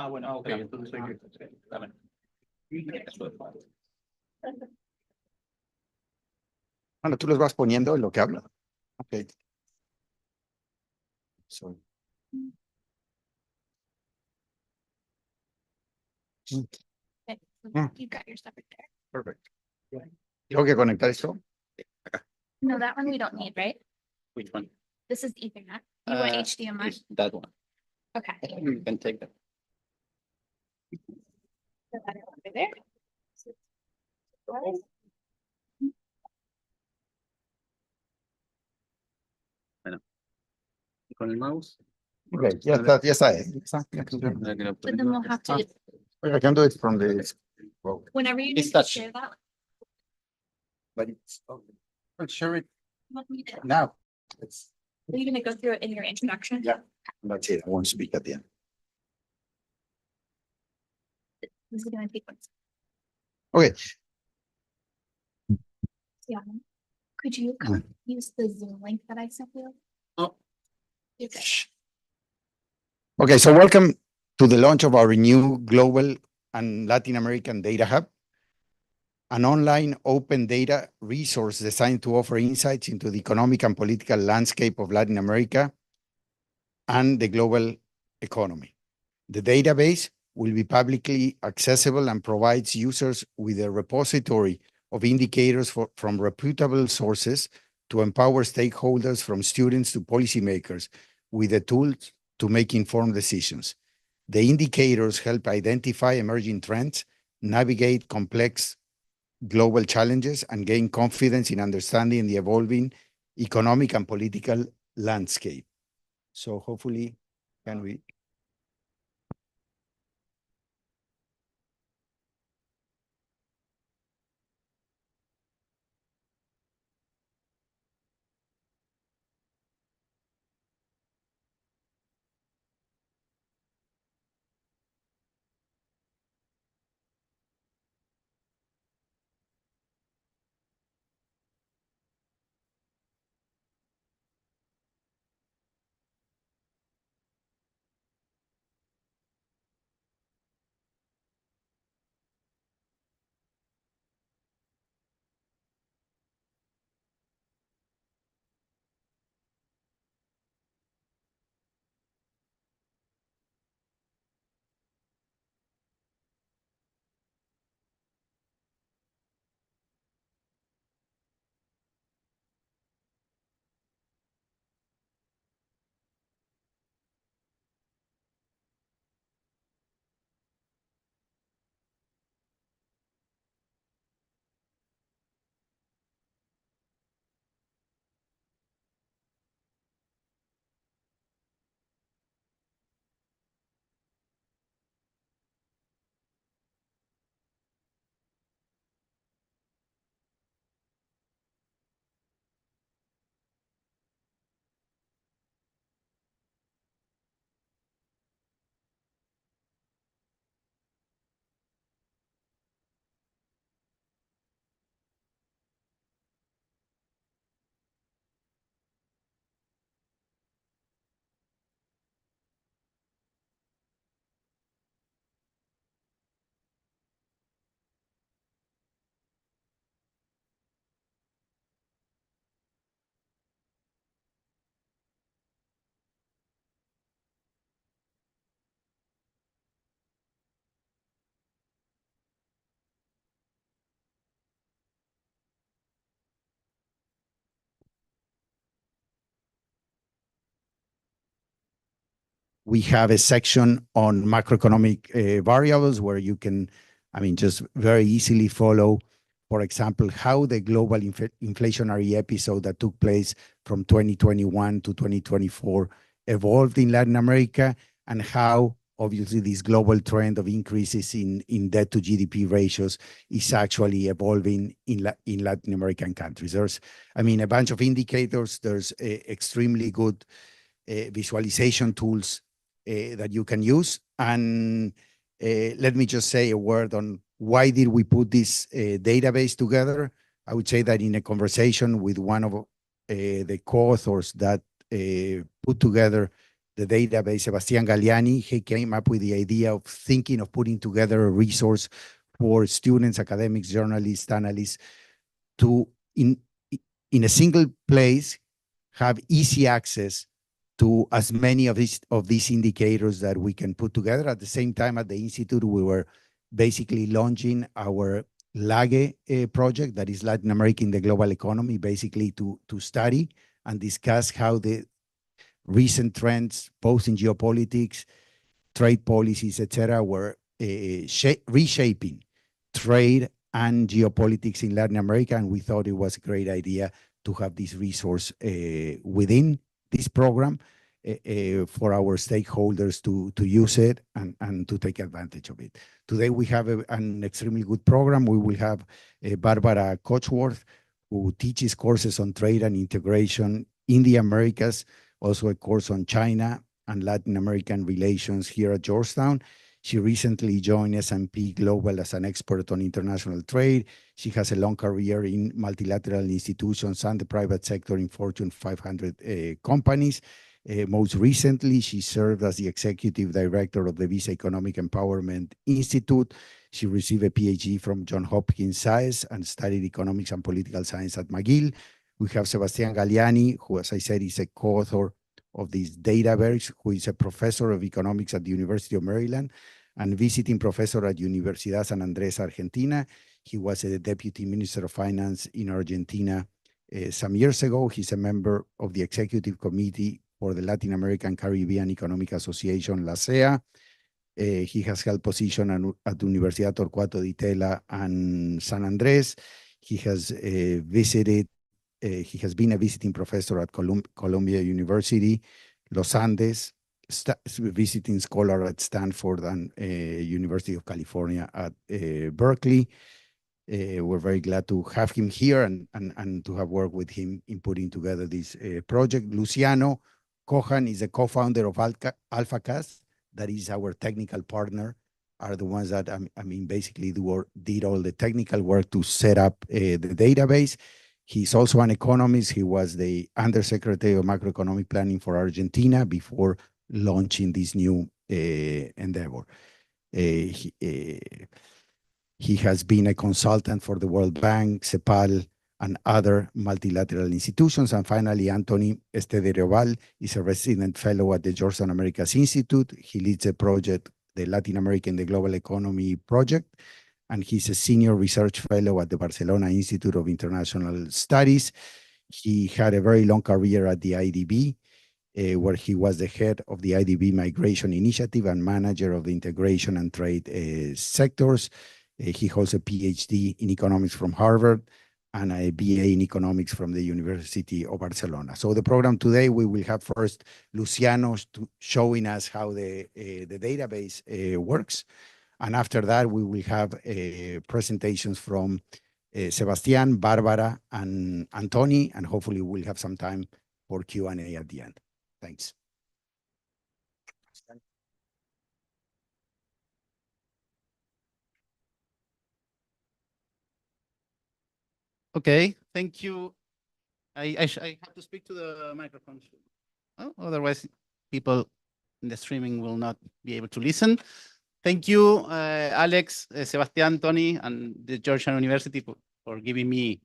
Bueno, ok, entonces hay que... Dame. Bueno, tú los vas poniendo en lo que habla. Ok. So. Okay, you got your stuff right there. Perfect. ¿Tengo que conectar esto? No, that one we don't need, right? Which one? This is Ethernet. You want HDMI? It's that one. Okay. You can take that. Put that over there. Y con el mouse. Ok, ya está, ya está. But then we'll have to, I can do it from the. whenever you It's need to touch. share that. But it's, I'll share it let me do it. now. It's, Are you gonna go through it in your introduction? Yeah. that's it. I won't speak at the end. This is gonna take one. Okay. Yeah. Could you use the Zoom link that I sent you? Oh. Okay. Okay, so welcome to the launch of our new global and Latin American Data Hub, an online open data resource designed to offer insights into the economic and political landscape of Latin America and the global economy. The database will be publicly accessible and provides users with a repository of indicators from reputable sources to empower stakeholders from students to policymakers with the tools to make informed decisions. The indicators help identify emerging trends, navigate complex global challenges, and gain confidence in understanding the evolving economic and political landscape. So hopefully, can we? We have a section on macroeconomic variables where you can, just very easily follow, for example, how the global inflationary episode that took place from 2021 to 2024 evolved in Latin America, and how obviously this global trend of increases in debt to GDP ratios is actually evolving in Latin American countries. There's, a bunch of indicators. There's extremely good visualization tools that you can use. And let me just say a word on why did we put this database together. I would say that in a conversation with one of the co-authors that put together the database, Sebastian Galliani, he came up with the idea of thinking of putting together a resource for students, academics, journalists, analysts to, in a single place, have easy access to as many of these indicators that we can put together. At the same time, at the Institute, we were basically launching our LAC project, that is Latin America in the global economy, basically to study and discuss how the recent trends, both in geopolitics, trade policies, etc., were reshaping trade and geopolitics in Latin America. And we thought it was a great idea to have this resource within this program for our stakeholders to use it and to take advantage of it. Today, we have an extremely good program. We will have Barbara Coachworth, who teaches courses on trade and integration in the Americas, also a course on China and Latin American relations here at Georgetown. She recently joined S&P Global as an expert on international trade. She has a long career in multilateral institutions and the private sector in Fortune 500 companies. Most recently, she served as the executive director of the Visa Economic Empowerment Institute. She received a PhD from Johns Hopkins Science and studied economics and political science at McGill. We have Sebastian Galliani, who, as I said, is a co-author of this database, who is a professor of economics at the University of Maryland and visiting professor at Universidad San Andrés, Argentina. He was a deputy minister of finance in Argentina some years ago. He's a member of the executive committee for the Latin American Caribbean Economic Association, LAC. He has held position at Universidad Torcuato Di Tella and San Andrés. He has he has been a visiting professor at Columbia University, Los Andes, visiting scholar at Stanford and University of California at Berkeley. We're very glad to have him here and to have worked with him in putting together this project. Luciano Cohan is a co-founder of AlphaCast. That is our technical partner, are the ones that, basically did all the technical work to set up the database. He's also an economist. He was the Undersecretary of Macroeconomic Planning for Argentina before launching this new endeavor. He has been a consultant for the World Bank, CEPAL, and other multilateral institutions. And finally, Anthony Estederoval is a resident fellow at the Georgetown Americas Institute. He leads a project, the Latin America in the Global Economy project, and he's a senior research fellow at the Barcelona Institute of International Studies. He had a very long career at the IDB, where he was the head of the IDB Migration Initiative and manager of the integration and trade sectors. He holds a PhD in economics from Harvard and a BA in economics from the University of Barcelona. So the program today, we will have first Luciano showing us how the database works. And after that, we will have presentations from Sebastian, Barbara, and Antoni, and hopefully we'll have some time for Q&A at the end. Thanks. Okay, thank you. I have to speak to the microphone. Oh, otherwise, people in the streaming will not be able to listen. Thank you, Alex, Sebastian, Tony, and the Georgetown University for giving me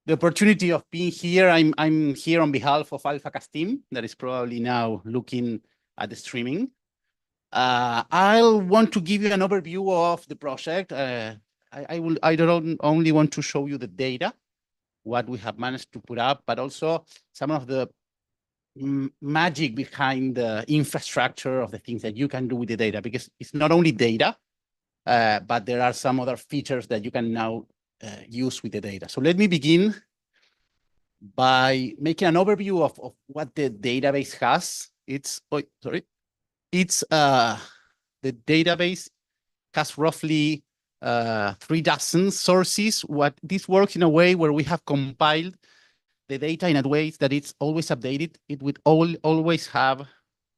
the opportunity of being here. I'm here on behalf of AlphaCast team that is probably now looking at the streaming. I'll want to give you an overview of the project. I don't only want to show you the data, what we have managed to put up, but also some of the magic behind the infrastructure of the things that you can do with the data, because it's not only data, but there are some other features that you can now use with the data. So let me begin by making an overview of what the database has. The database has roughly 36 sources. This works in a way where we have compiled the data in a way that it's always updated. It would always have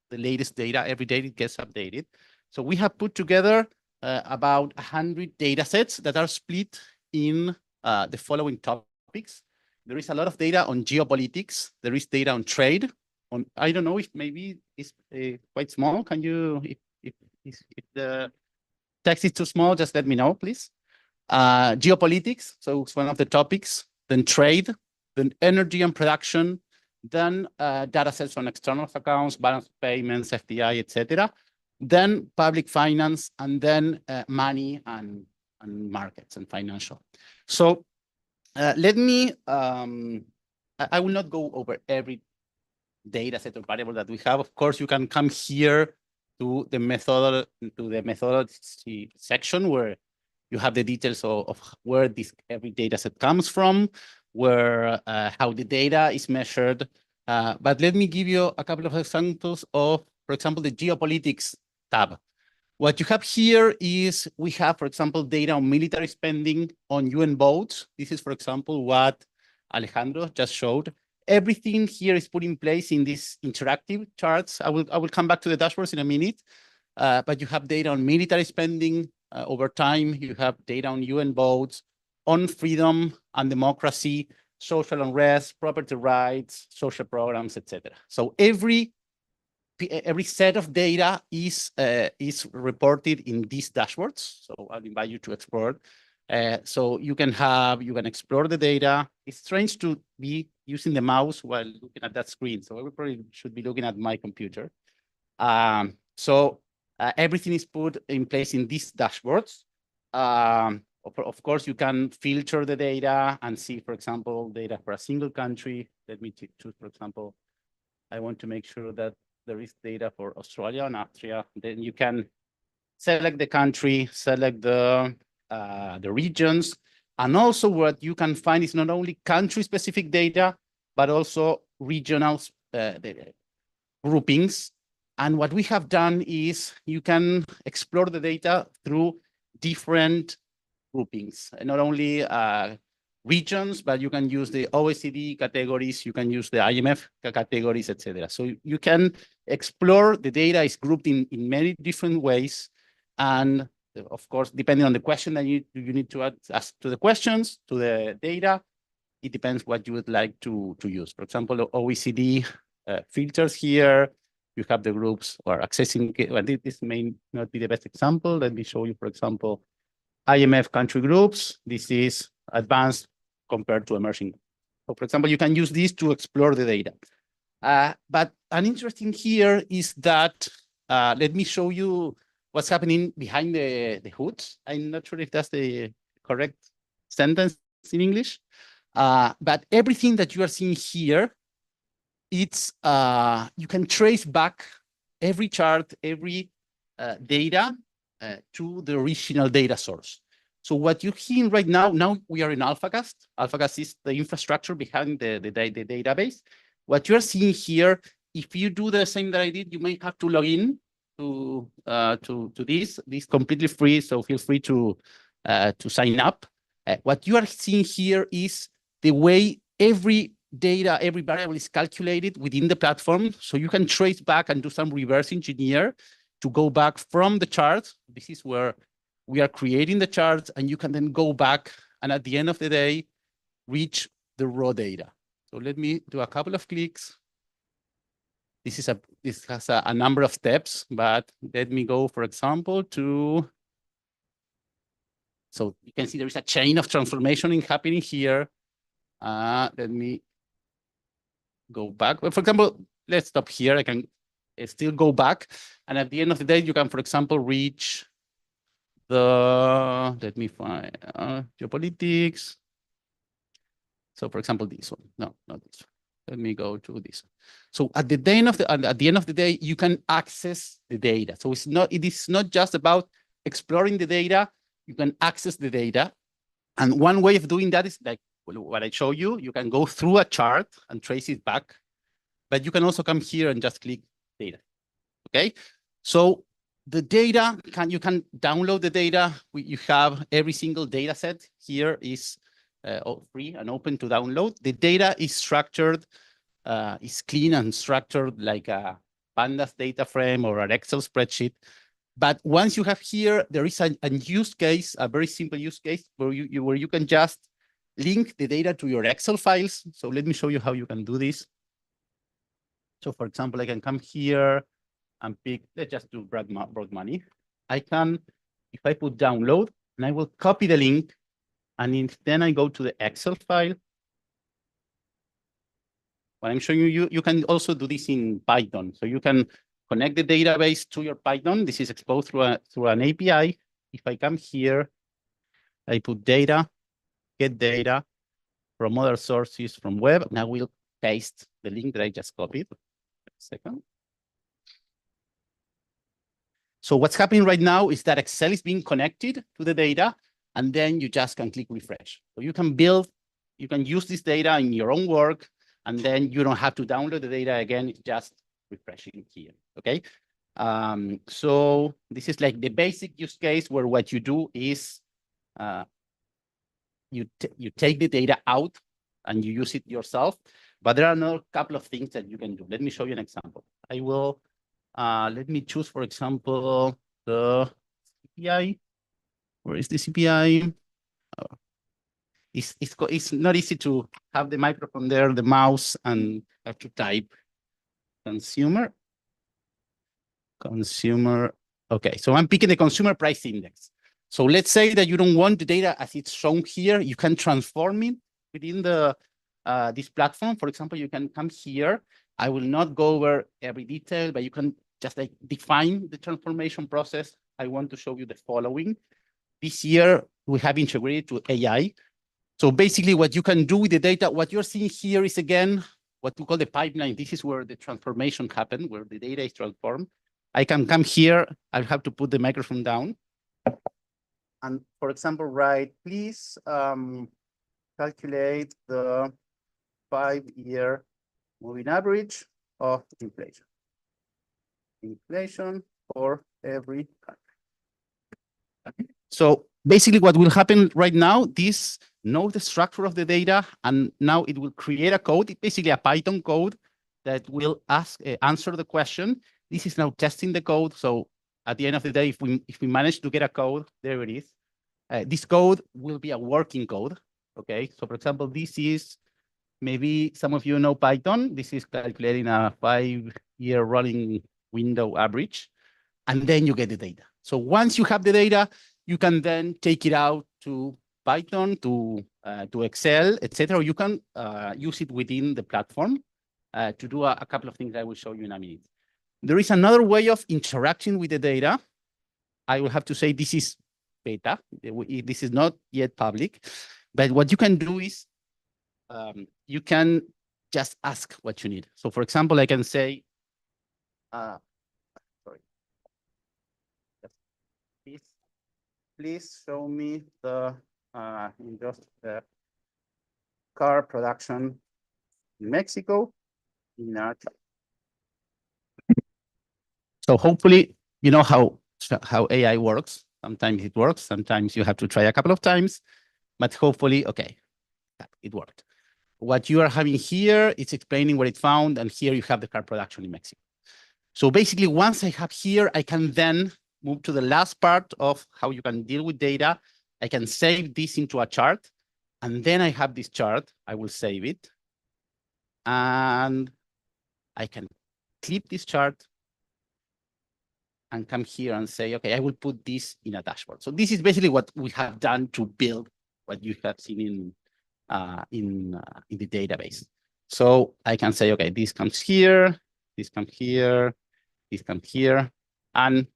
the latest data. Every day it gets updated. So we have put together about 100 data sets that are split in the following topics. There is a lot of data on geopolitics. There is data on trade. on, I don't know if maybe it's quite small. Can you, if the text is too small, just let me know, please. Geopolitics, so it's one of the topics, then trade, then energy and production, then data sets on external accounts, balance of payments, FDI, etc. Then public finance, and then money and markets and financial. So let me, I will not go over every data set or variable that we have. Of course, you can come here to the methodology section where you have the details of where every data set comes from, where how the data is measured. But let me give you a couple of examples of, for example, the geopolitics tab. What you have here is we have, for example, data on military spending on UN votes. This is, for example, what Alejandro just showed. Everything here is put in place in these interactive charts. I will come back to the dashboards in a minute. But you have data on military spending over time. You have data on UN votes, on freedom and democracy, social unrest, property rights, social programs, etc. So every set of data is reported in these dashboards. So I'll invite you to explore. So you can explore the data. It's strange to be using the mouse while looking at that screen. So I probably should be looking at my computer. Everything is put in place in these dashboards. Of course, you can filter the data and see, for example, data for a single country. Let me choose, for example, I want to make sure that there is data for Australia and Austria. Then you can select the country, select the regions, and also what you can find is not only country-specific data, but also regional groupings. And what we have done is you can explore the data through different groupings, and not only regions, but you can use the OECD categories, you can use the IMF categories, etc. So you can explore the data is grouped in many different ways. And of course, depending on the question that you need to ask to the questions, to the data, it depends what you would like to use. For example, the OECD filters here, you have the groups or accessing, well, this may not be the best example. Let me show you, for example, IMF country groups. This is advanced compared to emerging. So for example, you can use this to explore the data. But an interesting here is that, let me show you what's happening behind the hood. I'm not sure if that's the correct sentence in English. But everything that you are seeing here, it's you can trace back every chart, every data to the original data source. So what you're seeing right now we are in AlphaCast. AlphaCast is the infrastructure behind the database. What you're seeing here, if you do the same that I did, you may have to log in to this. This is completely free, so feel free to sign up. What you are seeing here is the way every data, every variable is calculated within the platform. So you can trace back and do some reverse engineer to go back from the chart. This is where we are creating the charts, and you can then go back and at the end of the day, reach the raw data. So let me do a couple of clicks. This has a number of steps, but let me go, for example, to, so you can see there is a chain of transformation happening here. Let me go back. Well, for example, let's stop here. I can still go back. And at the end of the day, you can, for example, reach the, let me find geopolitics. So for example, this one, no, not this one. Let me go to this. So at the end of the day, you can access the data. So it is not just about exploring the data, you can access the data. And one way of doing that is like what I show you. You can go through a chart and trace it back, but you can also come here and just click data. Okay, so the data, you can download the data. You have every single data set here is all free and open to download. The data is structured, is clean and structured like a Pandas data frame or an Excel spreadsheet. But once you have here, there is a use case, a very simple use case where you can just link the data to your Excel files. So let me show you how you can do this. So for example, I can come here and pick, let's just do broad money. I can, if I put download, and I will copy the link, and then I go to the Excel file. What I'm showing you, you can also do this in Python. So you can connect the database to your Python. This is exposed through an API. If I come here, I put data, get data from other sources from web, and I will paste the link that I just copied. Second. So what's happening right now is that Excel is being connected to the data, and then you just can click refresh. So you can use this data in your own work, and then you don't have to download the data again. It's just refreshing here, okay? So this is like the basic use case where what you do is you take the data out and you use it yourself, but there are another couple of things that you can do. Let me show you an example. I will, let me choose, for example, the CPI. Where is the CPI? Oh. It's not easy to have the microphone there, the mouse, and have to type consumer. Okay, so I'm picking the consumer price index. So let's say that you don't want the data as it's shown here. You can transform it within the this platform. For example, you can come here. I will not go over every detail, but you can just like define the transformation process. I want to show you the following. This year, we have integrated to AI. So basically what you can do with the data, what you're seeing here is again, what we call the pipeline. This is where the transformation happens, where the data is transformed. I can come here, I'll have to put the microphone down. And for example, right, please calculate the 5-year moving average of inflation. Inflation for every country. So basically what will happen right now, this knows the structure of the data, and now it will create a code. It's basically a Python code that will answer the question. This is now testing the code. So at the end of the day, if we manage to get a code, there it is. This code will be a working code. Okay. So for example, this is, maybe some of you know Python. This is calculating a 5-year rolling window average, and then you get the data. So once you have the data, you can then take it out to Python, to Excel, etc. You can use it within the platform to do a couple of things I will show you in a minute. There is another way of interacting with the data. I will have to say this is beta. This is not yet public. But what you can do is you can just ask what you need. So for example, I can say, sorry, please show me the car production in Mexico. So hopefully, you know how AI works. Sometimes it works. Sometimes you have to try a couple of times, but hopefully, okay, it worked. What you are having here is explaining what it found, and here you have the car production in Mexico. So basically, once I have here, I can then move to the last part of how you can deal with data. I can save this into a chart, and then I have this chart. I will save it, and I can clip this chart and come here and say, okay, I will put this in a dashboard. So this is basically what we have done to build what you have seen in the database. So I can say, okay, this comes here, this comes here, this comes here. And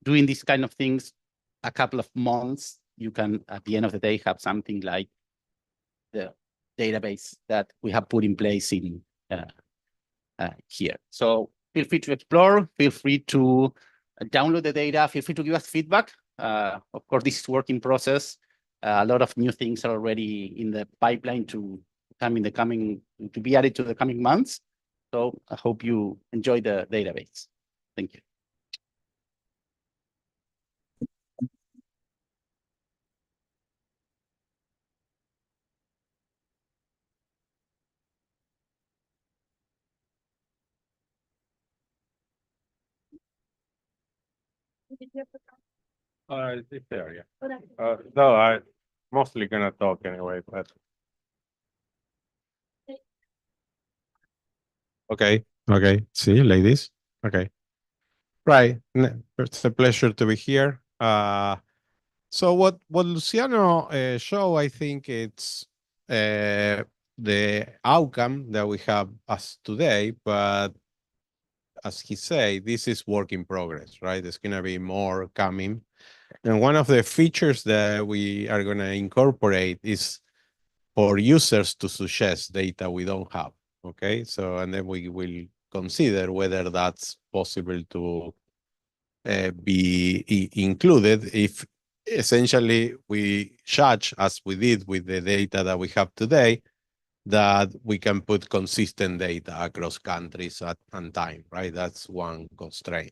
doing these kind of things, a couple of months, you can, at the end of the day, have something like the database that we have put in place in here. So feel free to explore, feel free to download the data, feel free to give us feedback. Of course, this is a work in process. A lot of new things are already in the pipeline to come in the coming, to be added to the coming months. So I hope you enjoy the database. Thank you. This area. No, I mostly gonna talk anyway, but. Okay, Okay, see, like this. Okay, right. It's a pleasure to be here. So what Luciano showed, I think it's the outcome that we have as today, but as he said, this is work in progress, right? There's gonna be more coming. And one of the features that we are gonna incorporate is for users to suggest data we don't have, okay? So, and then we will consider whether that's possible to be included if essentially we judge, as we did with the data that we have today, that we can put consistent data across countries and time, right? That's one constraint.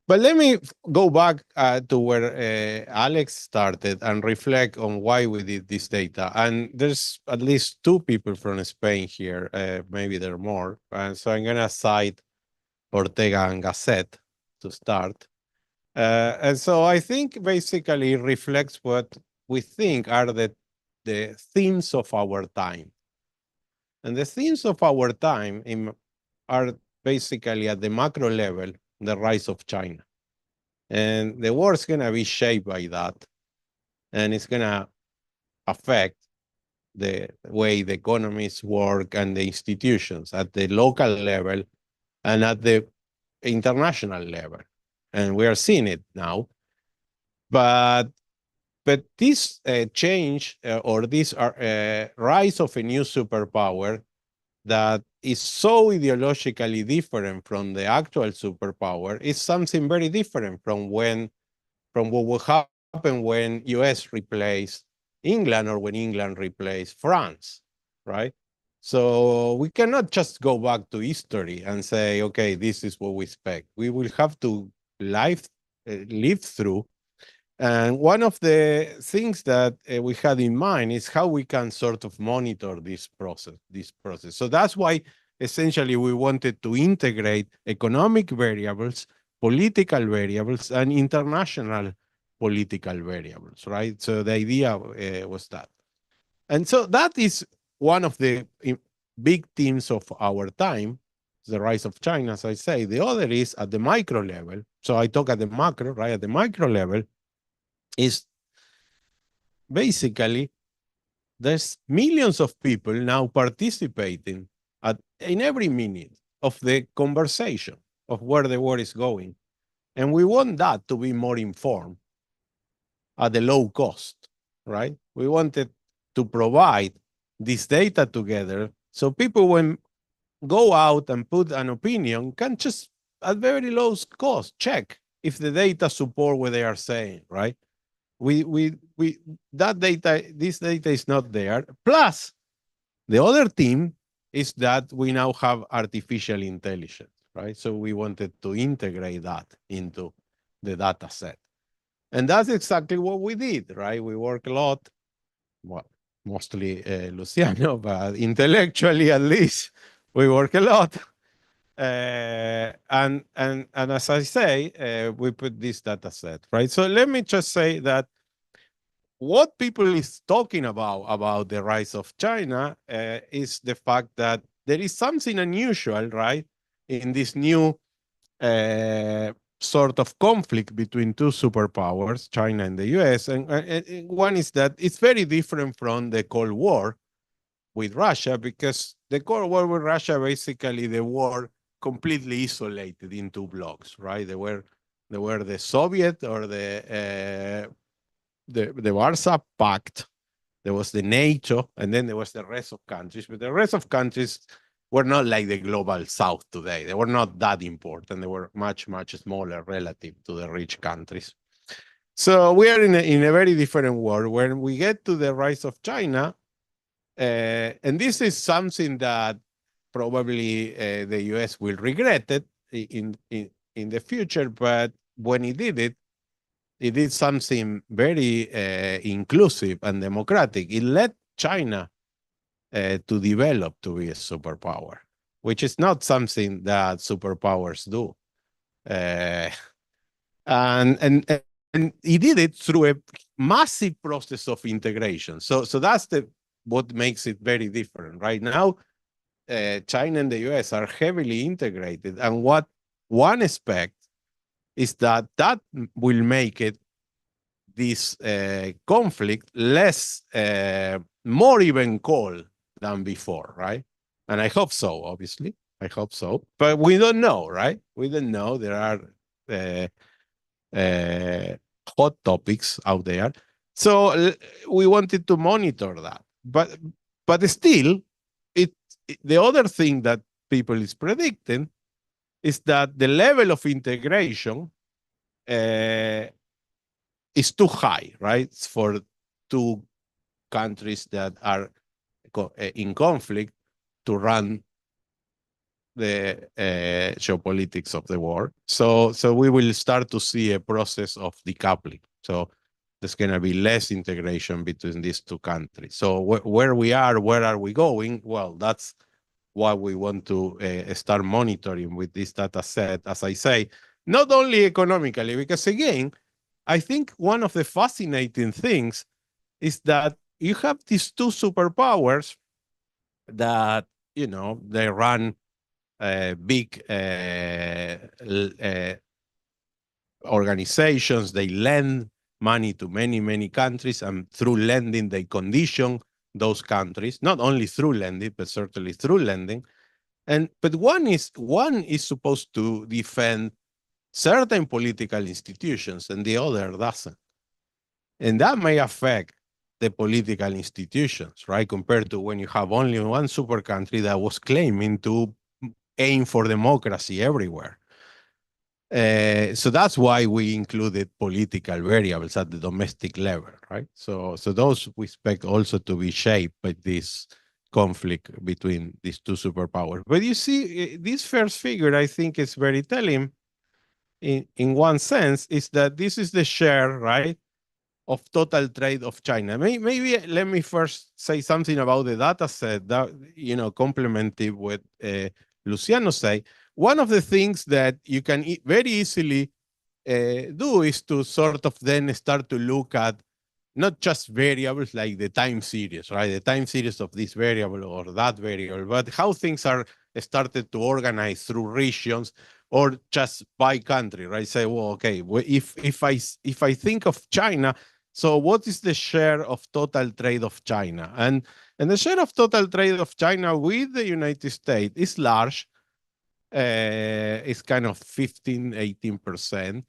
But let me go back to where Alex started and reflect on why we did this data. And there's at least two people from Spain here, maybe there are more. And so I'm gonna cite Ortega and Gasset to start. And so I think basically it reflects what we think are the themes of our time. And the themes of our time are basically at the macro level, the rise of China. And the world's gonna be shaped by that. And it's gonna affect the way the economies work and the institutions at the local level and at the international level. And we are seeing it now. But this change or this rise of a new superpower that is so ideologically different from the actual superpower is something very different from what will happen when US replaced England or when England replaced France, right? So we cannot just go back to history and say, okay, this is what we expect. We will have to live through. And one of the things that we had in mind is how we can sort of monitor this process. So that's why essentially we wanted to integrate economic variables, political variables, and international political variables, right? So the idea was that. And so that is one of the big themes of our time, the rise of China, as I say. The other is at the micro level. So I talk at the macro, right? At the micro level, is basically there's millions of people now participating in every minute of the conversation of where the world is going. And we want that to be more informed at the low cost, right? We wanted to provide this data together so people when go out and put an opinion can just at very low cost check if the data support what they are saying, right? This data is not there. Plus, the other theme is that we now have artificial intelligence, right? So we wanted to integrate that into the data set. And that's exactly what we did, right? We work a lot, well, mostly Luciano, but intellectually at least, we work a lot. And as I say, we put this data set, right? So let me just say that what people is talking about the rise of China is the fact that there is something unusual, right, in this new sort of conflict between two superpowers, China and the US. And one is that it's very different from the Cold War with Russia, because the Cold War with Russia, basically the war completely isolated in two blocks, right? They were the Soviet or the Warsaw Pact, there was the NATO, and then there was the rest of countries. But the rest of countries were not like the global South today. They were not that important. They were much, much smaller relative to the rich countries. So we are in a very different world. When we get to the rise of China, and this is something that probably the US will regret it in the future, but when he did it, it did something very inclusive and democratic. It led China to develop to be a superpower, which is not something that superpowers do. And he did it through a massive process of integration. So that's what makes it very different. Right now, China and the US are heavily integrated, and what one expects is that will make it this conflict less, more even cold than before, right? And I hope so, obviously. I hope so. But we don't know, right? We don't know. There are hot topics out there. So we wanted to monitor that. But still, the other thing that people is predicting is that the level of integration is too high, right? For two countries that are in conflict to run the geopolitics of the war. So we will start to see a process of decoupling. So there's going to be less integration between these two countries. So where we are, where are we going? Well, that's what we want to start monitoring with this data set, as I say, not only economically, because again, I think one of the fascinating things is that you have these two superpowers that, you know, they run big organizations, they lend money to many, many countries, and through lending, they condition those countries, not only through lending, but certainly through lending. But one is supposed to defend certain political institutions and the other doesn't. And that may affect the political institutions, right? Compared to when you have only one super country that was claiming to aim for democracy everywhere. So that's why we included political variables at the domestic level, right? So those we expect also to be shaped by this conflict between these two superpowers. But you see, this first figure, I think, is very telling in one sense, is that this is the share, right, of total trade of China. Maybe let me first say something about the data set that, you know, complemented what Luciano said. One of the things that you can very easily do is to sort of then start to look at not just variables like the time series, right? The time series of this variable or that variable, but how things are started to organize through regions or just by country, right? Say, well, okay, if I think of China, so what is the share of total trade of China? And the share of total trade of China with the United States is large. It's kind of 15, 18%.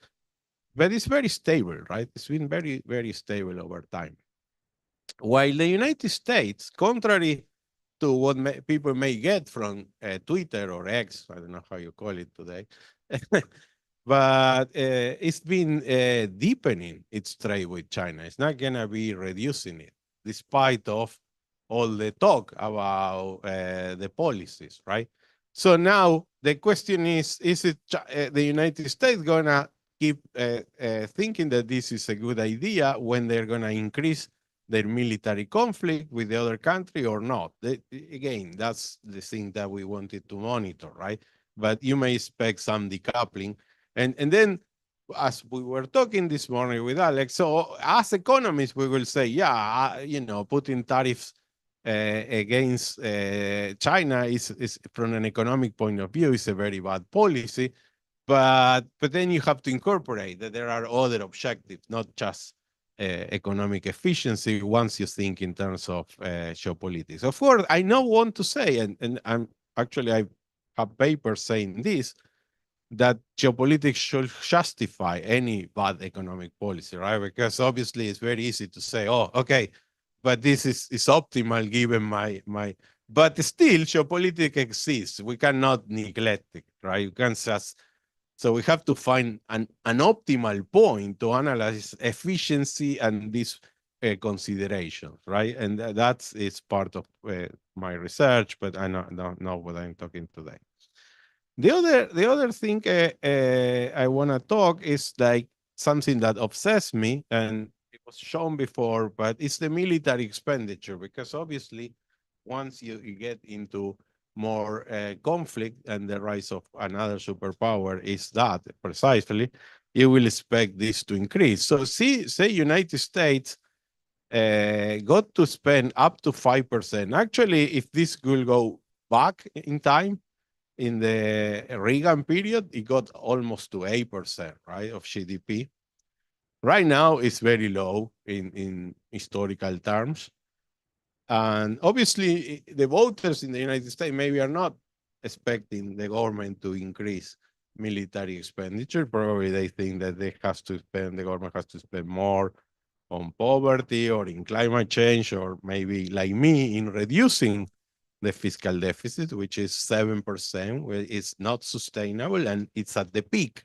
But it's very stable, right? It's been very, very stable over time. While the United States, contrary to what people may get from Twitter or X, I don't know how you call it today, but it's been deepening its trade with China. It's not going to be reducing it, despite of all the talk about the policies, right? So now the question is it the United States going to keep thinking that this is a good idea when they're going to increase their military conflict with the other country or not? Again, that's the thing that we wanted to monitor, right? But you may expect some decoupling. And then, as we were talking this morning with Alex, so as economists, we will say, yeah, you know, putting tariffs against China is from an economic point of view, is a very bad policy. But then you have to incorporate that there are other objectives, not just economic efficiency, once you think in terms of geopolitics. Of course, I now want to say, and I have papers saying this, that geopolitics should justify any bad economic policy, right? Because obviously it's very easy to say, oh, okay, but this is optimal given my, but still geopolitics exists. We cannot neglect it, right? You can't just, so we have to find an optimal point to analyze efficiency and these considerations, right? And that is part of my research, but I don't know what I'm talking today. The other thing I want to talk is like something that obsesses me, and it was shown before, but it's the military expenditure, because obviously once you get into more conflict and the rise of another superpower is that precisely, you will expect this to increase. So say United States got to spend up to 5%. Actually, if this will go back in time. In the Reagan period, it got almost to 8%, right, of GDP. Right now, it's very low in historical terms. And obviously, the voters in the United States maybe are not expecting the government to increase military expenditure. Probably they think that the government has to spend more on poverty or in climate change, or maybe like me in reducing the fiscal deficit, which is 7%, where it's not sustainable and it's at the peak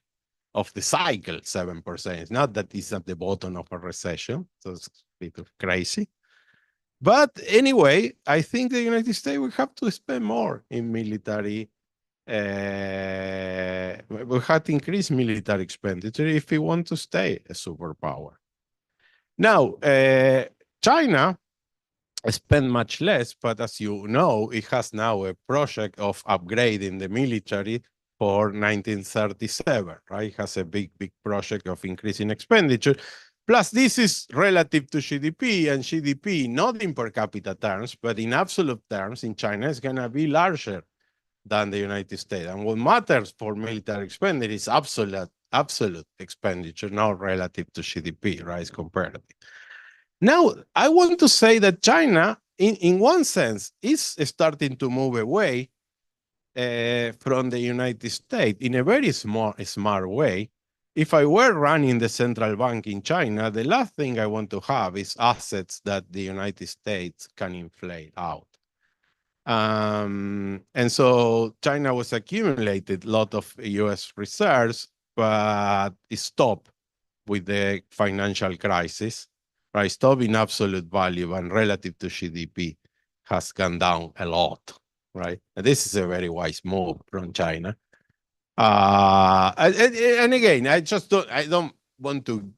of the cycle, 7%. It's not that it's at the bottom of a recession, so it's a bit of crazy. But anyway, I think the United States will have to spend more in military. We have to increase military expenditure if we want to stay a superpower. Now, China spend much less, but as you know, it has now a project of upgrading the military for 1937, right? It has a big project of increasing expenditure. Plus, this is relative to GDP, and GDP, not in per capita terms, but in absolute terms, in China, is going to be larger than the United States. And what matters for military expenditure is absolute expenditure, not relative to GDP, right? It's comparative. Now, I want to say that China, in one sense, is starting to move away from the United States in a very smart way. If I were running the central bank in China, the last thing I want to have is assets that the United States can inflate out. And so China was accumulated a lot of US reserves, but it stopped with the financial crisis. Right, stopped in absolute value and relative to GDP has gone down a lot, right? And this is a very wise move from China. And again, I don't want to,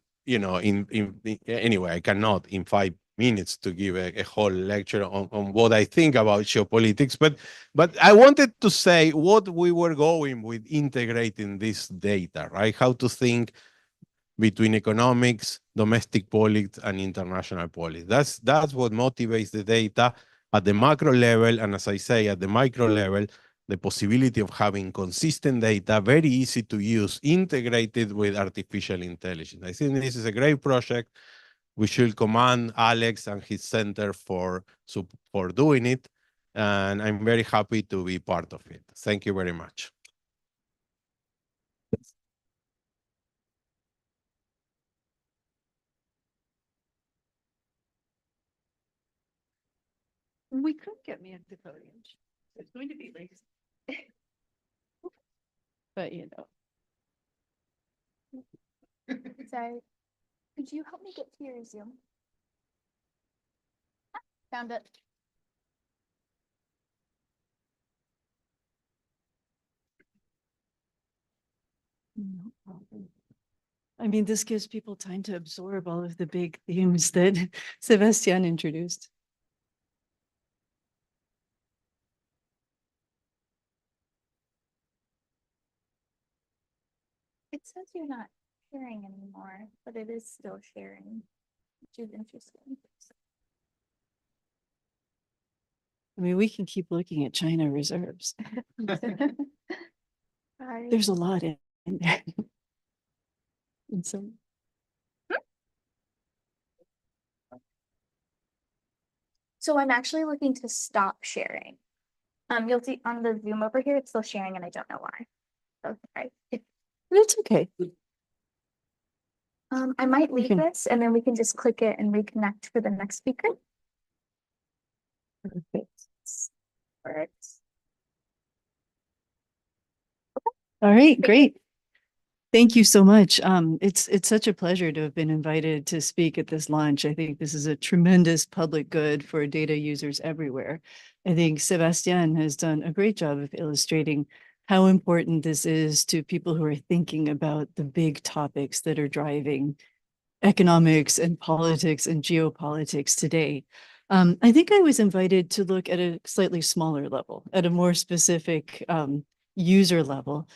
anyway, I cannot in 5 minutes to give a whole lecture on what I think about geopolitics, but I wanted to say what we were going with integrating this data, right? How to think between economics, domestic politics, and international politics. That's what motivates the data at the macro level, and as I say, at the micro level, the possibility of having consistent data, very easy to use, integrated with artificial intelligence. I think this is a great project. We should commend Alex and his center for doing it, and I'm very happy to be part of it. Thank you very much. We could get me at the podium. It's going to be lazy. But Sorry. Could you help me get to your Zoom? Found it. No problem. I mean, this gives people time to absorb all of the big themes that Sebastian introduced. It says you're not sharing anymore, but it is still sharing, which is interesting. I mean, we can keep looking at China reserves. Sorry. There's a lot in there. And so So I'm actually looking to stop sharing. You'll see on the Zoom over here, it's still sharing and I don't know why. So sorry. that's okay. I might leave can- this and then we can just click it and reconnect for the next speaker. Perfect. Works. All right, great. Thank you so much. It's such a pleasure to have been invited to speak at this launch. I think this is a tremendous public good for data users everywhere. I think Sebastian has done a great job of illustrating how important this is to people who are thinking about the big topics that are driving economics and politics and geopolitics today. I think I was invited to look at a slightly smaller level, at a more specific user level.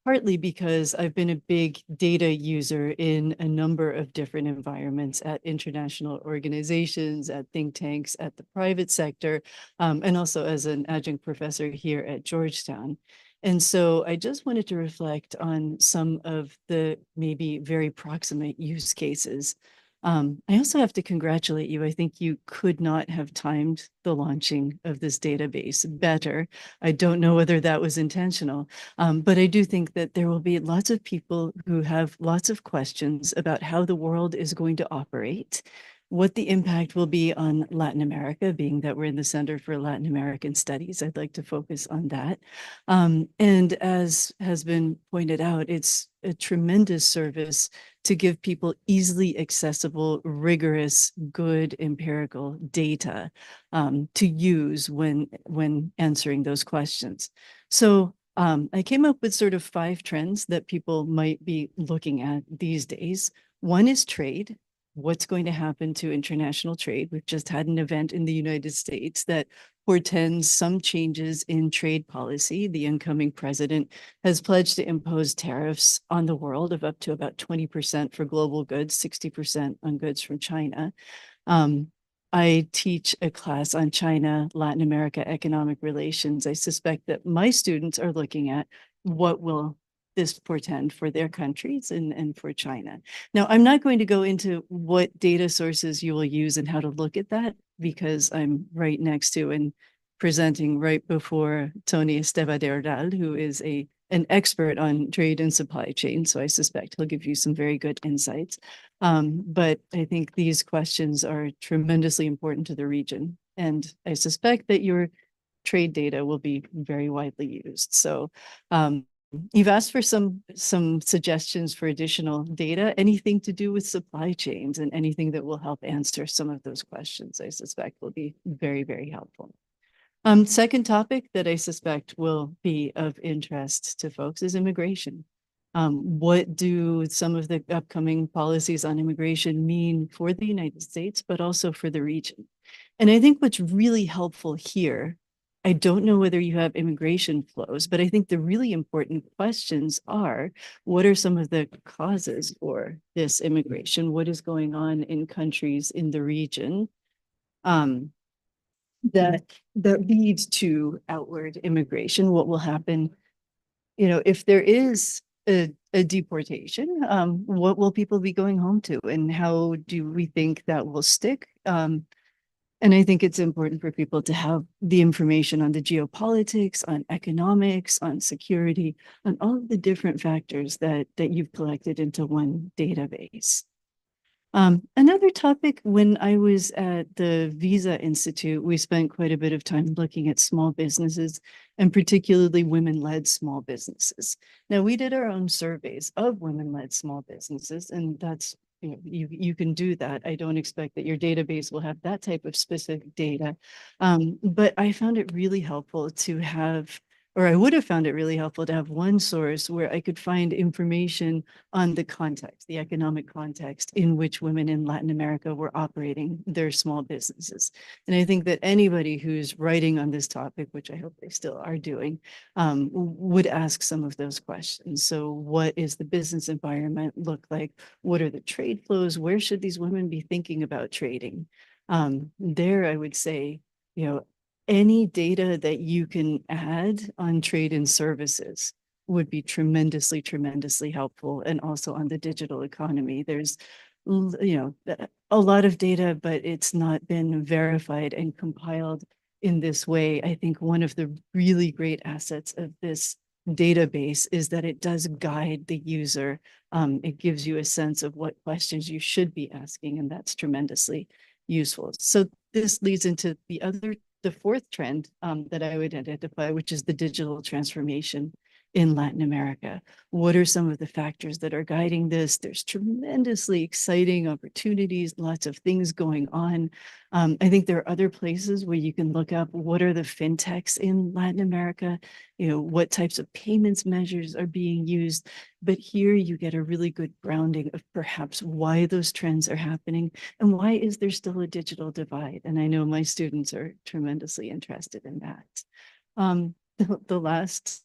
partly because I've been a big data user in a number of different environments at international organizations, at think tanks, at the private sector, and also as an adjunct professor here at Georgetown. And so I just wanted to reflect on some of the maybe very proximate use cases. I also have to congratulate you. I think you could not have timed the launching of this database better. I don't know whether that was intentional, but I do think that there will be lots of people who have lots of questions about how the world is going to operate, what the impact will be on Latin America, being that we're in the Center for Latin American Studies. I'd like to focus on that. And as has been pointed out, it's a tremendous service to give people easily accessible, rigorous, good empirical data to use when answering those questions. So I came up with sort of 5 trends that people might be looking at these days. One is trade. What's going to happen to international trade? We've just had an event in the United States that portends some changes in trade policy. The incoming president has pledged to impose tariffs on the world of up to about 20% for global goods, 60% on goods from China. I teach a class on China, Latin America economic relations. I suspect that my students are looking at what will this portend for their countries and for China. Now, I'm not going to go into what data sources you will use and how to look at that, because I'm right next to and presenting right before Tony Esteva-Derdal, who is an expert on trade and supply chain. So I suspect he'll give you some very good insights. But I think these questions are tremendously important to the region. And I suspect that your trade data will be very widely used. So you've asked for some suggestions for additional data, anything to do with supply chains and anything that will help answer some of those questions, I suspect will be very, very helpful. Second topic that I suspect will be of interest to folks is immigration. What do some of the upcoming policies on immigration mean for the United States, but also for the region? And I think what's really helpful here, I don't know whether you have immigration flows, but I think the really important questions are, what are some of the causes for this immigration? What is going on in countries in the region that leads to outward immigration? What will happen, if there is a deportation, what will people be going home to, and how do we think that will stick? And I think it's important for people to have the information on the geopolitics, on economics, on security, on all of the different factors that you've collected into one database. Another topic, when I was at the Visa Institute, we spent quite a bit of time looking at small businesses, and particularly women-led small businesses. Now, we did our own surveys of women-led small businesses, and that's, you can do that. I don't expect that your database will have that type of specific data, but I found it really helpful to have, or I would have found it really helpful to have one source where I could find information on the context, the economic context in which women in Latin America were operating their small businesses. And I think that anybody who's writing on this topic, which I hope they still are doing, would ask some of those questions. So what is the business environment look like? What are the trade flows? Where should these women be thinking about trading? There, I would say, any data that you can add on trade and services would be tremendously, tremendously helpful. And also on the digital economy, there's, a lot of data, but it's not been verified and compiled in this way. I think one of the really great assets of this database is that it does guide the user. It gives you a sense of what questions you should be asking, and that's tremendously useful. So this leads into the fourth trend that I would identify, which is the digital transformation in Latin America. What are some of the factors that are guiding this? There's tremendously exciting opportunities, lots of things going on. I think there are other places where you can look up what are the fintechs in Latin America, what types of payments measures are being used. But here you get a really good grounding of perhaps why those trends are happening and why is there still a digital divide. And I know my students are tremendously interested in that. The last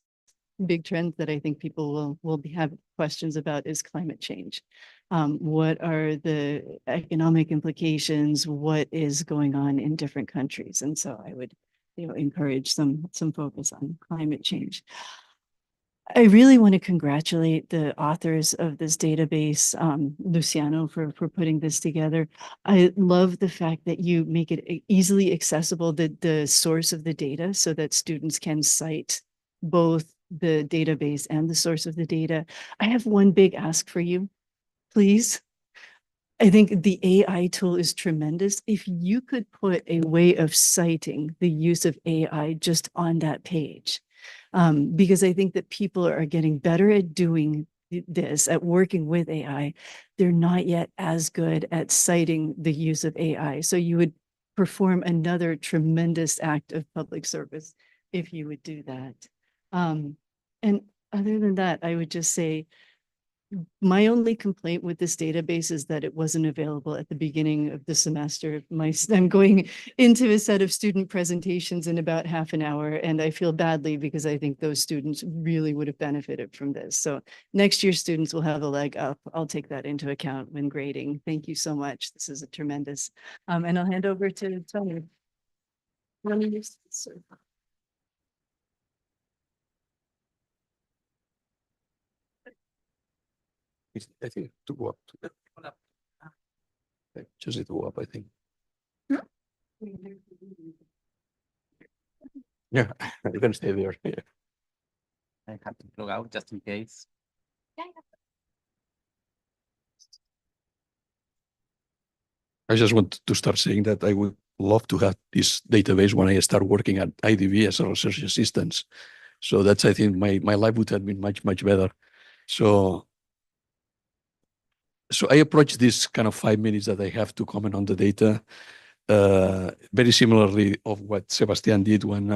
big trend that I think people will have questions about is climate change. What are the economic implications? What is going on in different countries? And so I would, encourage some focus on climate change. I really want to congratulate the authors of this database, Luciano, for putting this together. I love the fact that you make it easily accessible, the source of the data, so that students can cite both the database and the source of the data. I have one big ask for you, please. I think the AI tool is tremendous. If you could put a way of citing the use of AI just on that page, because I think that people are getting better at doing this, at working with AI. They're not yet as good at citing the use of AI. So you would perform another tremendous act of public service if you would do that. And other than that, I would just say, my only complaint with this database is that it wasn't available at the beginning of the semester. I'm going into a set of student presentations in about half an hour, and I feel badly because I think those students really would have benefited from this. So next year, students will have a leg up. I'll take that into account when grading. Thank you so much. This is a tremendous, and I'll hand over to Tony. I think to go up. Just need to go up, I think. Yeah, you can stay there. Yeah. I have to log out just in case. I just want to start saying that I would love to have this database when I start working at IDB as a research assistant. So that's, I think, my life would have been much better. So I approach this kind of 5 minutes that I have to comment on the data, very similarly of what Sebastian did when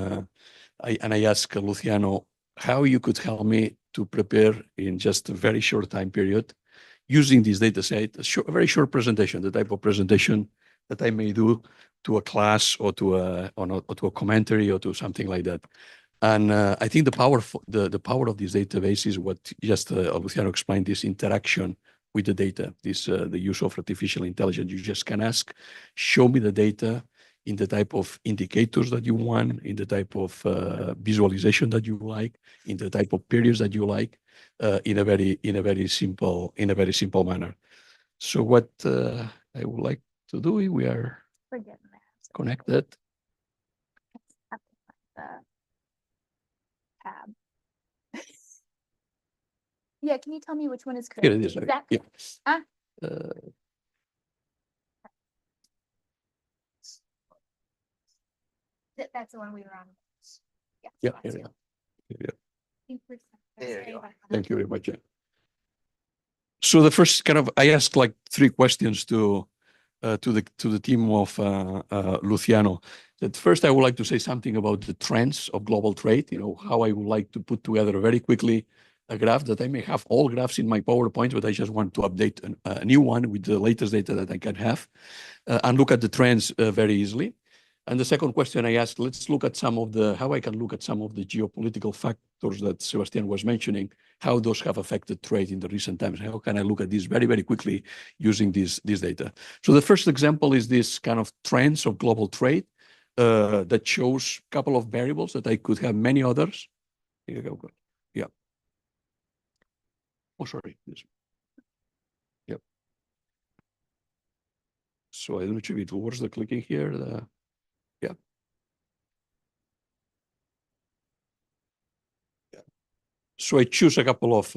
I asked Luciano how you could help me to prepare in just a very short time period using this data set, a very short presentation, the type of presentation that I may do to a class or to a commentary or to something like that. And I think the power of this database is what just Luciano explained, this interaction with the data, the use of artificial intelligence. You just can ask, show me the data in the type of indicators that you want, in the type of visualization that you like, in the type of periods that you like, in a very simple manner. So what I would like to do, we are connected. Tab. Yeah, can you tell me which one is correct? Here it is. Exactly. Yeah. That's the one we were on. Yeah. There you are. Thank you very much. So the first I asked like 3 questions to the team of Luciano. That first, I would like to say something about the trends of global trade. How I would like to put together very quickly a graph that I may have all graphs in my PowerPoint, but I just want to update a new one with the latest data that I can have and look at the trends very easily. And the second question I asked, let's look at how I can look at some of the geopolitical factors that Sebastian was mentioning, how those have affected trade in the recent times. How can I look at this very, very quickly using this data? So the first example is this kind of trends of global trade that shows a couple of variables that I could have many others. Here you go. Yeah. Oh, sorry. Yep. So I don't know if it works the clicking here. Yeah. So I choose a couple of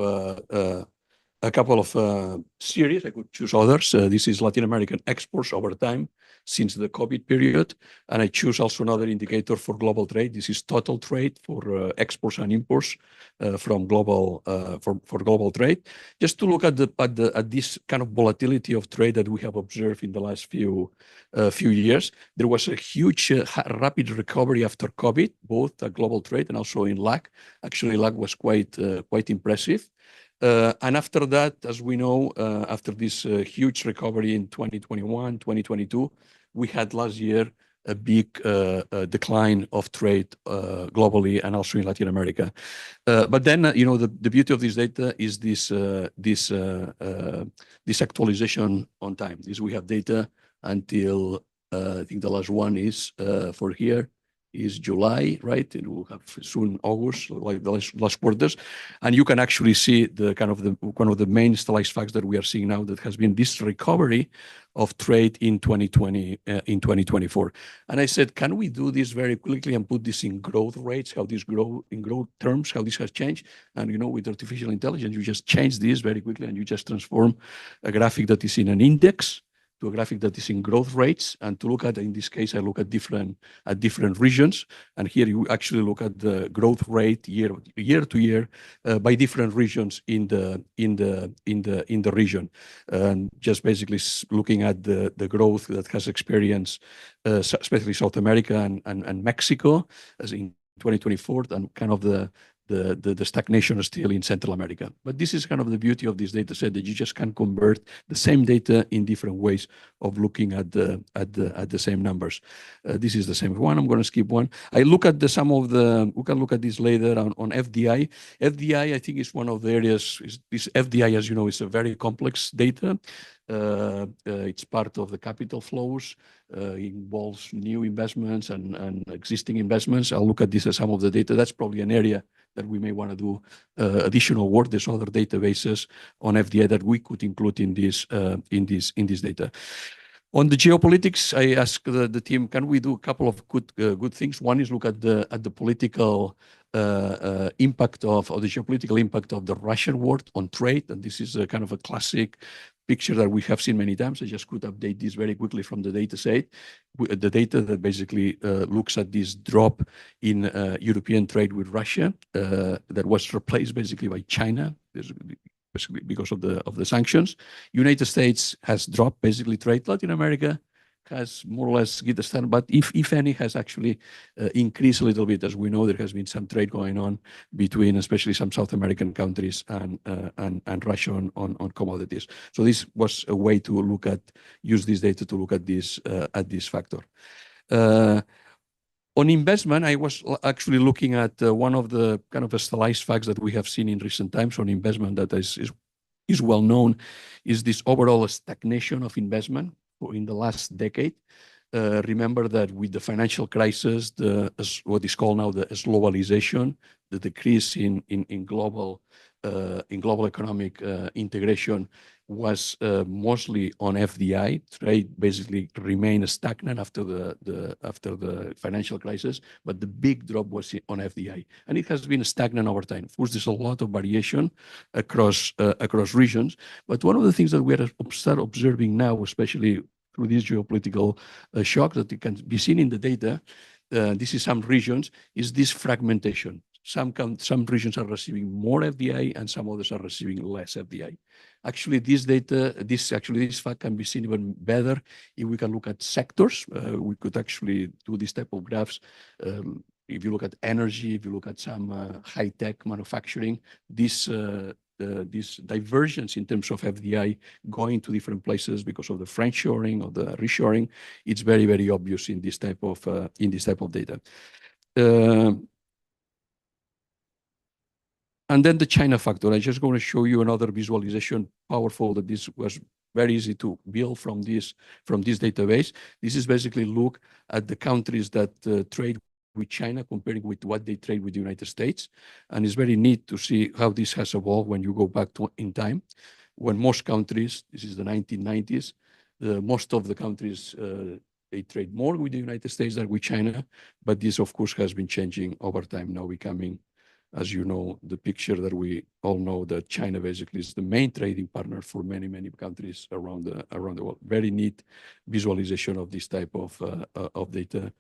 series. I could choose others. This is Latin American exports over time since the COVID period. And I choose also another indicator for global trade. This is total trade for exports and imports from global for global trade. Just to look at this kind of volatility of trade that we have observed in the last few years. There was a huge rapid recovery after COVID, both at global trade and also in LAC. Actually, LAC was quite impressive. And after that, as we know, after this huge recovery in 2021, 2022, we had last year a big decline of trade globally and also in Latin America. But then, the beauty of this data is this actualization on time. We have data until I think the last one is for here is July, right? And we'll have soon August, like the last quarters. And you can actually see one of the main stylized facts that we are seeing now, that has been this recovery of trade in 2020, in 2024. And I said, can we do this very quickly and put this in growth rates, how this grow in growth terms, how this has changed? And with artificial intelligence, you just change this very quickly and you just transform a graphic that is in an index to a graphic that is in growth rates, and to look at, in this case, I look at different regions, and here you actually look at the growth rate year to year by different regions in the region, and just basically looking at the growth that has experienced, especially South America and Mexico, as in 2024, and kind of the stagnation is still in Central America. But this is kind of the beauty of this data set, that you just can convert the same data in different ways of looking at the same numbers. This is the same one. I'm going to skip one. I look at we can look at this later on FDI. FDI, I think, is one of the areas. This FDI, as you know, is a very complex data. It's part of the capital flows. Involves new investments and existing investments. I'll look at this as some of the data. That's probably an area that we may want to do additional work. There's other databases on FDI that we could include in this data. On the geopolitics, I asked the team, can we do a couple of good things? One is look at the political impact or the geopolitical impact of the Russian war on trade, and this is a kind of a classic picture that we have seen many times. I just could update this very quickly from the data set. The data that basically looks at this drop in European trade with Russia that was replaced basically by China, basically because of the sanctions. United States has dropped basically trade. Latin America has more or less get the stand, but if any, has actually increased a little bit. As we know, there has been some trade going on between especially some South American countries and Russia on commodities. So this was a way to use this data to look at this factor. On investment, I was actually looking at one of the kind of stylized facts that we have seen in recent times on investment that is well known, is this overall stagnation of investment in the last decade. Remember that with the financial crisis, what is called now the globalization, the decrease in global economic integration was mostly on FDI. Trade basically remained stagnant after the financial crisis, but the big drop was on FDI, and it has been stagnant over time. Of course, there's a lot of variation across regions, but one of the things that we are start observing now, especially through this geopolitical shock that can be seen in the data, this is some regions, is this fragmentation. Some regions are receiving more FDI and some others are receiving less FDI. Actually, this fact can be seen even better if we can look at sectors. We could actually do this type of graphs. If you look at energy, if you look at some high-tech manufacturing, this divergence in terms of FDI going to different places because of the friendshoring or the reshoring, it's very, very obvious in this type of data. And then the China factor. I'm just going to show you another visualization, powerful, that this was very easy to build from this database. This is basically look at the countries that trade with China comparing with what they trade with the United States. And it's very neat to see how this has evolved when you go back in time. When most countries, this is the 1990s, most of the countries, they trade more with the United States than with China. But this, of course, has been changing over time, now becoming, as you know, the picture that we all know, that China basically is the main trading partner for many, many countries around the world. Very neat visualization of this type of data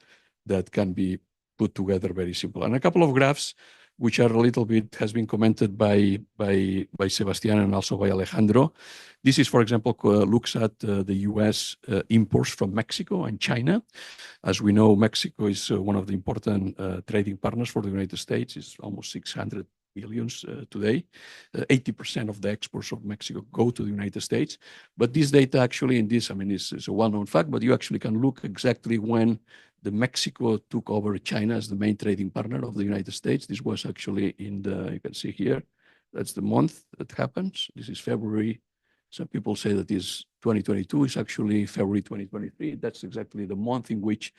that can be put together very simple. And a couple of graphs, which are a little bit, has been commented by Sebastián and also by Alejandro. This is, for example, looks at the US imports from Mexico and China. As we know, Mexico is one of the important trading partners for the United States. It's almost $600 billions today. 80% of the exports of Mexico go to the United States. But this data actually in this, I mean, is a well-known fact, but you actually can look exactly when the Mexico took over China as the main trading partner of the United States. This was actually in the, you can see here, that's the month that happens. This is February. Some people say that is 2022, is actually February 2023. That's exactly the month in which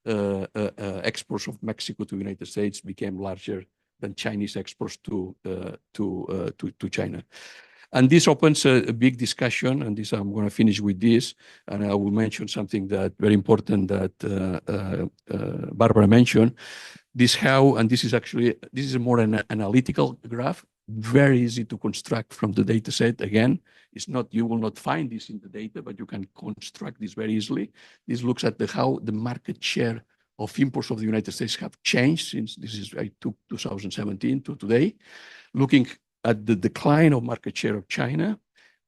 exports of Mexico to the United States became larger than Chinese exports to China. And this opens a big discussion, and this I'm going to finish with this, and I will mention something that very important that Barbara mentioned. This how, and this is actually, this is more an analytical graph, very easy to construct from the data set. Again, it's not, you will not find this in the data, but you can construct this very easily. This looks at how the market share of imports of the United States have changed since this is, I took 2017 to today, looking at the decline of market share of China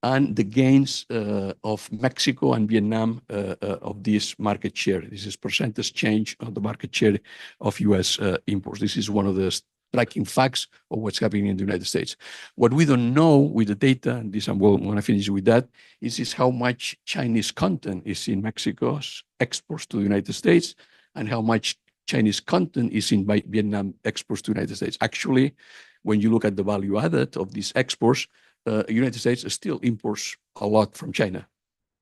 and the gains of Mexico and Vietnam of this market share. This is percentage change of the market share of US imports. This is one of the striking facts of what's happening in the United States. What we don't know with the data, and this I'm going to finish with that, is how much Chinese content is in Mexico's exports to the United States and how much Chinese content is in Vietnam exports to the United States. Actually, when you look at the value added of these exports, the United States still imports a lot from China.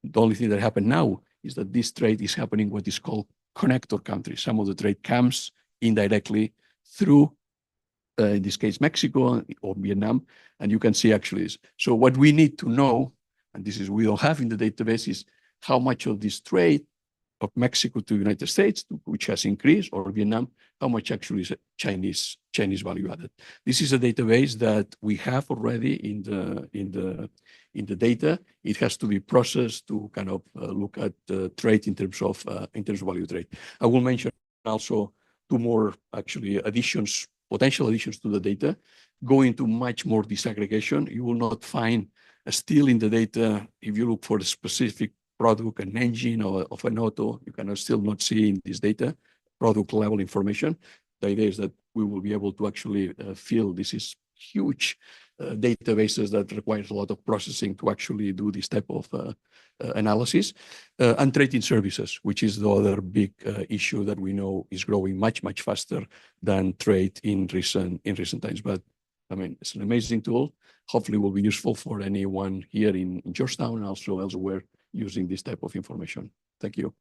The only thing that happened now is that this trade is happening what is called connector countries. Some of the trade comes indirectly through, in this case, Mexico or Vietnam, and you can see actually this. So what we need to know, and this is we don't have in the database, is how much of this trade of Mexico to the United States, which has increased, or Vietnam, how much actually is Chinese value added. This is a database that we have already in the data. It has to be processed to kind of look at trade in terms of value trade. I will mention also two more actually additions, potential additions to the data, go into much more disaggregation. You will not find still in the data, if you look for the specific product, an engine or of an auto, you cannot still not see in this data product level information. The idea is that we will be able to actually fill this is huge databases that requires a lot of processing to actually do this type of analysis, and trading services, which is the other big issue that we know is growing much faster than trade in recent times. But I mean, it's an amazing tool. Hopefully, will be useful for anyone here in Georgetown and also elsewhere using this type of information. Thank you.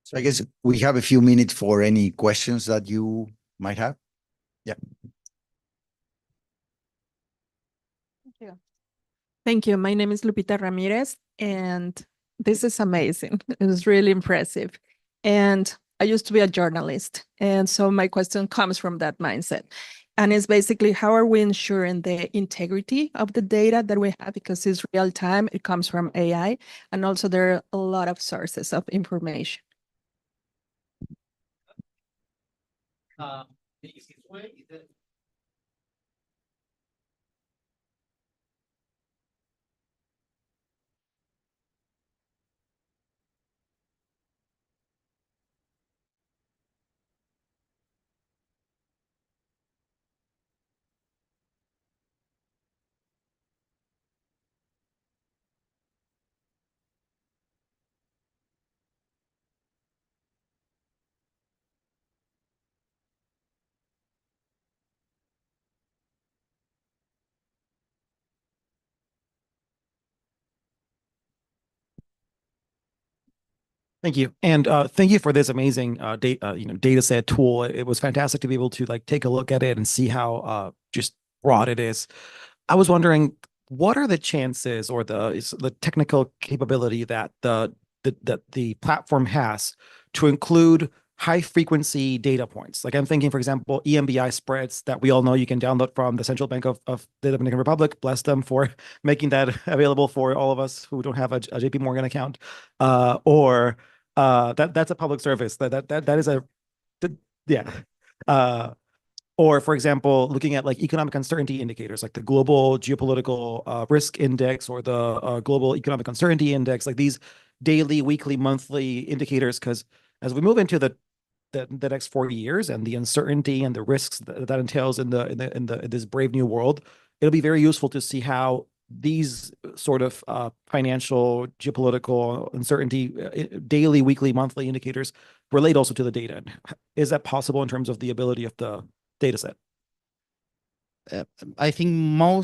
So I guess we have a few minutes for any questions that you might have. Yeah. Thank you. My name is Lupita Ramirez, and this is amazing. It was really impressive. And I used to be a journalist. And so my question comes from that mindset. And it's basically, how are we ensuring the integrity of the data that we have? Because it's real time, it comes from AI, and also there are a lot of sources of information. The easiest way is that Thank you. And thank you for this amazing data set tool. It was fantastic to be able to like take a look at it and see how just broad it is. I was wondering, what are the chances or the technical capability that the platform has to include high frequency data points? Like I'm thinking, for example, EMBI spreads that we all know you can download from the Central Bank of the Dominican Republic. Bless them for making that available for all of us who don't have a JP Morgan account. That's a public service. That is a yeah. Or for example, looking at like economic uncertainty indicators, like the global geopolitical risk index or the global economic uncertainty index, like these daily, weekly, monthly indicators, because as we move into the next 4 years and the uncertainty and the risks that entails in this brave new world, it'll be very useful to see how these sort of financial, geopolitical uncertainty, daily, weekly, monthly indicators relate also to the data. Is that possible in terms of the ability of the data set? I think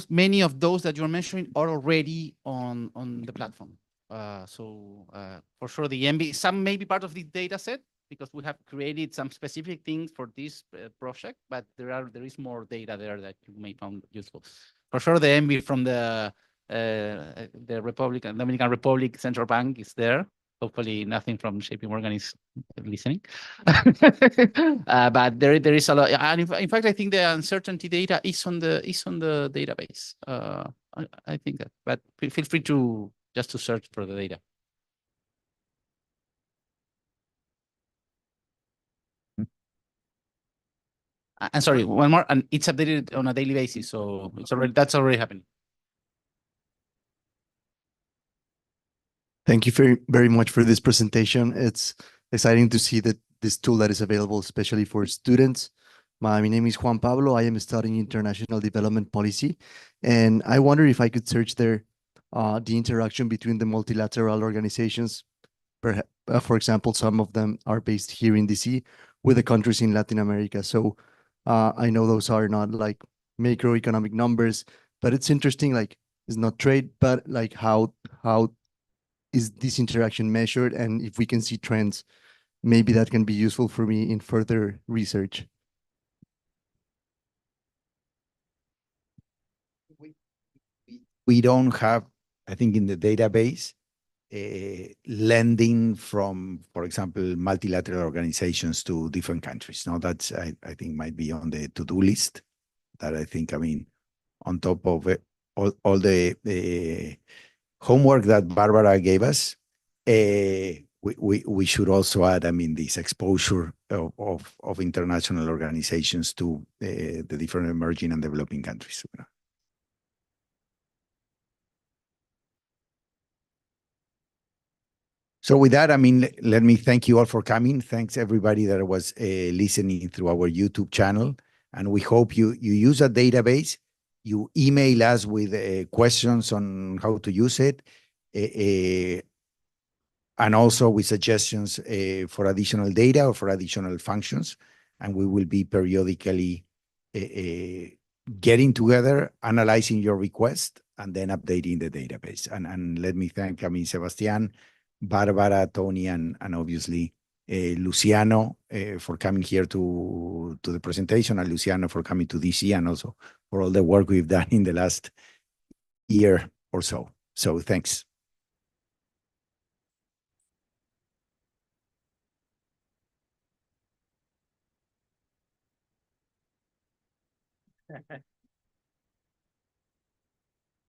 many of those that you're mentioning are already on the platform. For sure, the MB, some may be part of the data set because we have created some specific things for this project, but there is more data there that you may find useful. For sure, the MB from the Dominican Republic Central Bank is there. Hopefully, nothing from JP Morgan is listening. But there is a lot. And in fact, I think the uncertainty data is on the database. I think that. But feel free to search for the data. And sorry, one more. And it's updated on a daily basis, so that's already happening. Thank you very, very much for this presentation. It's exciting to see that this tool that is available, especially for students. My name is Juan Pablo. I am studying international development policy, and I wonder if I could search there the interaction between the multilateral organizations. For example, some of them are based here in DC with the countries in Latin America. So I know those are not like macroeconomic numbers, but it's interesting, like it's not trade, but like how is this interaction measured? And if we can see trends, maybe that can be useful for me in further research. We don't have, I think, in the database, lending from, for example, multilateral organizations to different countries. Now that's, I think, might be on the to-do list. That I think, I mean, on top of it, all the homework that Barbara gave us, we should also add, I mean, this exposure of international organizations to the different emerging and developing countries. So with that, I mean, let me thank you all for coming. Thanks everybody that was listening through our YouTube channel. And we hope you use a database. You email us with questions on how to use it, and also with suggestions for additional data or for additional functions. And we will be periodically getting together, analyzing your request, and then updating the database. And let me thank, I mean, Sebastian, Barbara, Tony, and obviously Luciano for coming here to the presentation, and Luciano for coming to DC, and also for all the work we've done in the last year or so. So thanks.